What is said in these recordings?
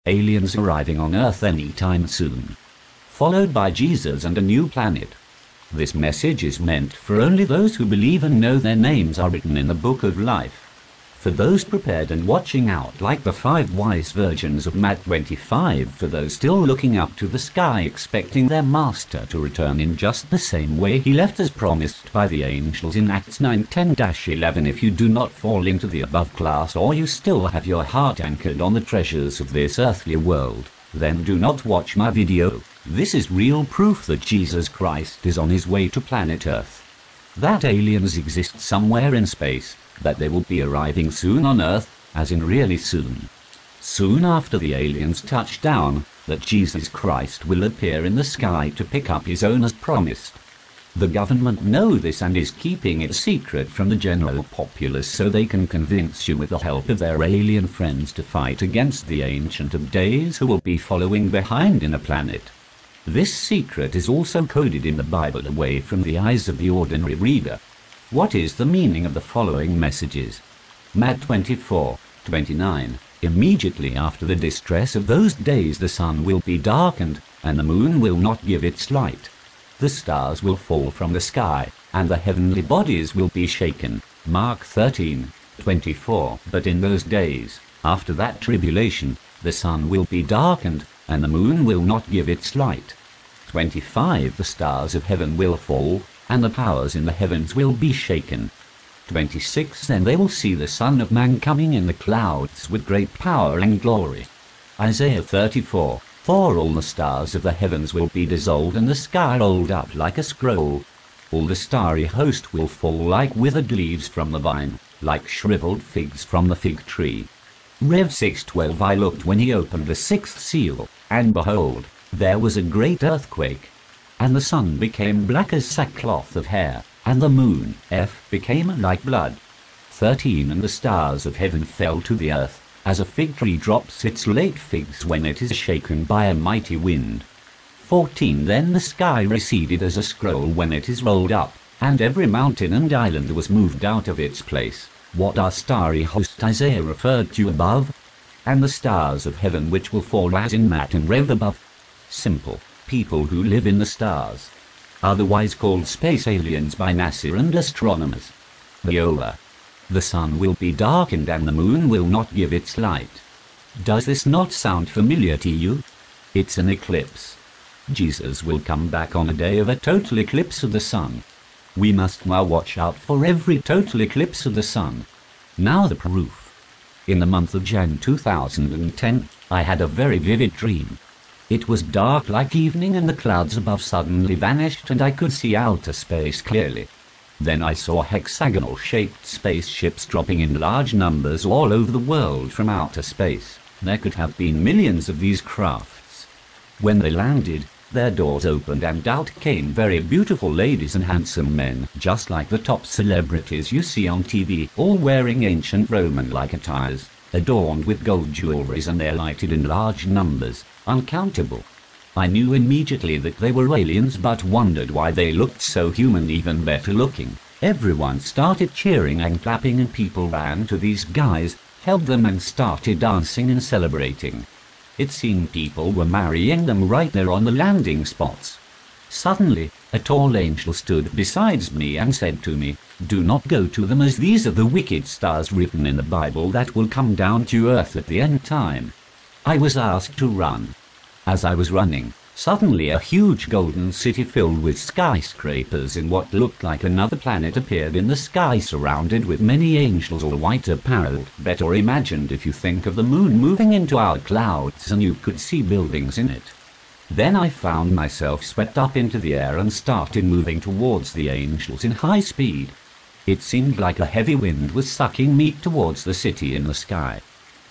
aliens arriving on Earth anytime soon. Followed by Jesus and a new planet. This message is meant for only those who believe and know their names are written in the book of life. For those prepared and watching out, like the 5 wise virgins of Matthew 25, for those still looking up to the sky expecting their master to return in just the same way he left as promised by the angels in Acts 9:10-11. If you do not fall into the above class, or you still have your heart anchored on the treasures of this earthly world, then do not watch my video. This is real proof that Jesus Christ is on his way to planet Earth. That aliens exist somewhere in space, that they will be arriving soon on Earth, as in really soon. Soon after the aliens touch down, that Jesus Christ will appear in the sky to pick up his own as promised. The government know this and is keeping it secret from the general populace so they can convince you with the help of their alien friends to fight against the Ancient of Days who will be following behind in a planet. This secret is also coded in the Bible away from the eyes of the ordinary reader. What is the meaning of the following messages? Matthew 24:29. Immediately after the distress of those days the sun will be darkened, and the moon will not give its light. The stars will fall from the sky, and the heavenly bodies will be shaken. Mark 13:24. But in those days, after that tribulation, the sun will be darkened, and the moon will not give its light. 25. The stars of heaven will fall, and the powers in the heavens will be shaken. 26. Then they will see the Son of Man coming in the clouds with great power and glory. Isaiah 34. For all the stars of the heavens will be dissolved, and the sky rolled up like a scroll. All the starry host will fall like withered leaves from the vine, like shriveled figs from the fig tree. Rev 6:12. I looked when he opened the 6th seal, and behold, there was a great earthquake. And the sun became black as sackcloth of hair, and the moon, became like blood. 13. And the stars of heaven fell to the earth, as a fig tree drops its late figs when it is shaken by a mighty wind. 14. Then the sky receded as a scroll when it is rolled up, and every mountain and island was moved out of its place. What our starry host Isaiah referred to above? And the stars of heaven which will fall as in Matt and Rev above. Simple. People who live in the stars, otherwise called space aliens by NASA and astronomers. Viola. The sun will be darkened and the moon will not give its light. Does this not sound familiar to you? It's an eclipse. Jesus will come back on a day of a total eclipse of the sun. We must now watch out for every total eclipse of the sun. Now the proof. In the month of Jan 2010, I had a very vivid dream. It was dark like evening and the clouds above suddenly vanished and I could see outer space clearly. Then I saw hexagonal-shaped spaceships dropping in large numbers all over the world from outer space. There could have been millions of these crafts. When they landed, their doors opened and out came very beautiful ladies and handsome men, just like the top celebrities you see on TV, all wearing ancient Roman-like attires, adorned with gold jewelries, and they alighted in large numbers, uncountable. I knew immediately that they were aliens, but wondered why they looked so human, even better looking. Everyone started cheering and clapping and people ran to these guys, held them and started dancing and celebrating. It seemed people were marrying them right there on the landing spots. Suddenly, a tall angel stood beside me and said to me, "Do not go to them, as these are the wicked stars written in the Bible that will come down to earth at the end time." I was asked to run. As I was running, suddenly a huge golden city filled with skyscrapers in what looked like another planet appeared in the sky, surrounded with many angels all white apparelled. Better imagined if you think of the moon moving into our clouds and you could see buildings in it. Then I found myself swept up into the air and started moving towards the angels in high speed. It seemed like a heavy wind was sucking me towards the city in the sky.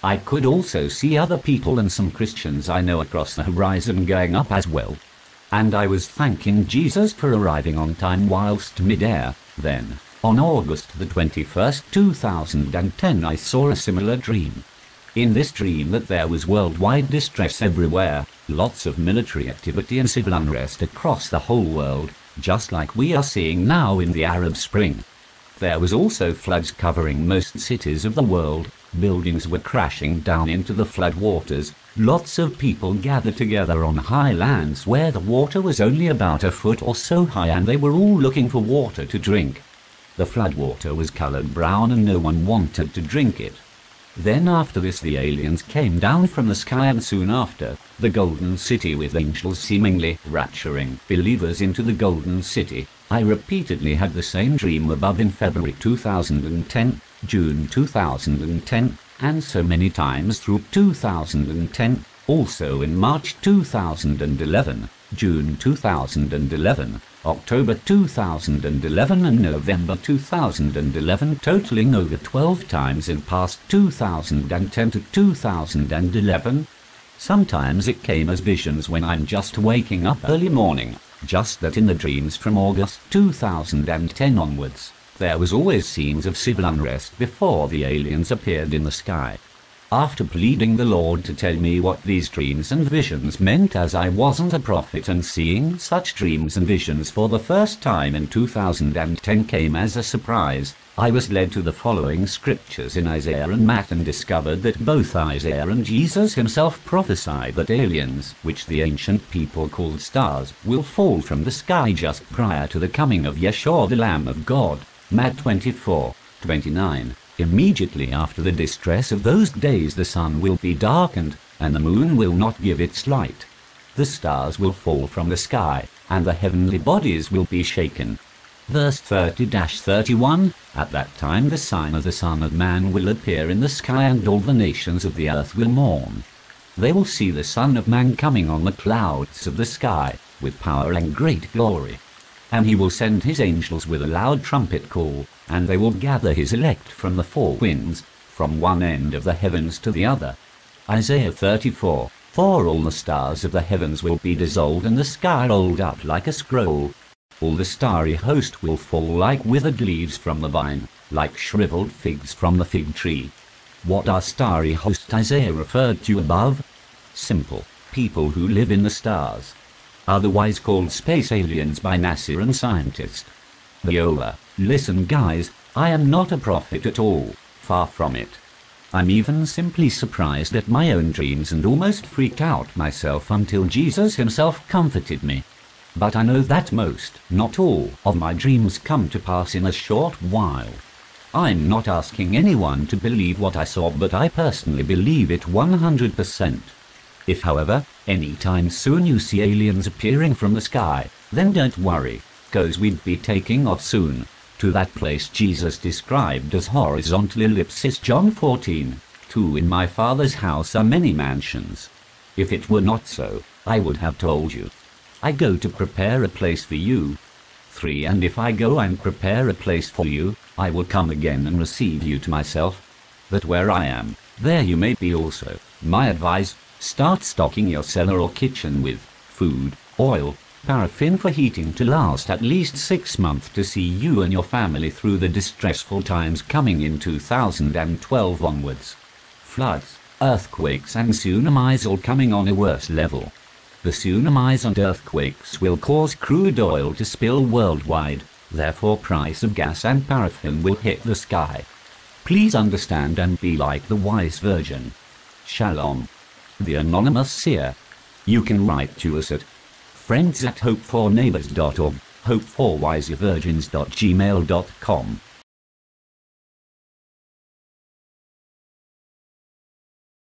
I could also see other people and some Christians I know across the horizon going up as well. And I was thanking Jesus for arriving on time whilst mid-air. Then, on August the 21st, 2010, I saw a similar dream. In this dream that there was worldwide distress everywhere, lots of military activity and civil unrest across the whole world, just like we are seeing now in the Arab Spring. There was also floods covering most cities of the world. Buildings were crashing down into the flood waters, Lots of people gathered together on high lands where the water was only about a foot or so high, and they were all looking for water to drink. The floodwater was colored brown and no one wanted to drink it. Then after this the aliens came down from the sky, and soon after, the Golden City with angels seemingly rapturing believers into the Golden City. I repeatedly had the same dream above in February 2010, June 2010, and so many times through 2010, also in March 2011, June 2011, October 2011 and November 2011, totaling over 12 times in past 2010 to 2011. Sometimes it came as visions when I'm just waking up early morning, just that in the dreams from August 2010 onwards, there was always scenes of civil unrest before the aliens appeared in the sky. After pleading the Lord to tell me what these dreams and visions meant, as I wasn't a prophet, and seeing such dreams and visions for the first time in 2010 came as a surprise, I was led to the following scriptures in Isaiah and Matt, and discovered that both Isaiah and Jesus himself prophesied that aliens, which the ancient people called stars, will fall from the sky just prior to the coming of Yeshua the Lamb of God. Matt 24:29. Immediately after the distress of those days the sun will be darkened, and the moon will not give its light. The stars will fall from the sky, and the heavenly bodies will be shaken. Verse 30-31, at that time the sign of the Son of Man will appear in the sky, and all the nations of the earth will mourn. They will see the Son of Man coming on the clouds of the sky, with power and great glory. And he will send his angels with a loud trumpet call, and they will gather his elect from the four winds, from one end of the heavens to the other. Isaiah 34, for all the stars of the heavens will be dissolved, and the sky rolled up like a scroll. All the starry host will fall like withered leaves from the vine, like shriveled figs from the fig tree. What are starry hosts Isaiah referred to above? Simple, people who live in the stars, otherwise called space aliens by NASA and scientists. Viola, listen guys, I am not a prophet at all, far from it. I'm even simply surprised at my own dreams and almost freaked out myself until Jesus himself comforted me. But I know that most, not all, of my dreams come to pass in a short while. I'm not asking anyone to believe what I saw, but I personally believe it 100%. If, however, any time soon you see aliens appearing from the sky, then don't worry, 'cause we'd be taking off soon, to that place Jesus described as horizontal ellipsis. John 14:2. In my Father's house are many mansions. If it were not so, I would have told you. I go to prepare a place for you. 3. And if I go and prepare a place for you, I will come again and receive you to myself, that where I am, there you may be also. My advice, start stocking your cellar or kitchen with food, oil, paraffin for heating to last at least 6 months to see you and your family through the distressful times coming in 2012 onwards. Floods, earthquakes and tsunamis all coming on a worse level. The tsunamis and earthquakes will cause crude oil to spill worldwide, therefore price of gas and paraffin will hit the sky. Please understand and be like the wise virgin. Shalom. The Anonymous Seer. You can write to us at friends@hopeforneighbors.org, hopeforwiservirgins.gmail.com.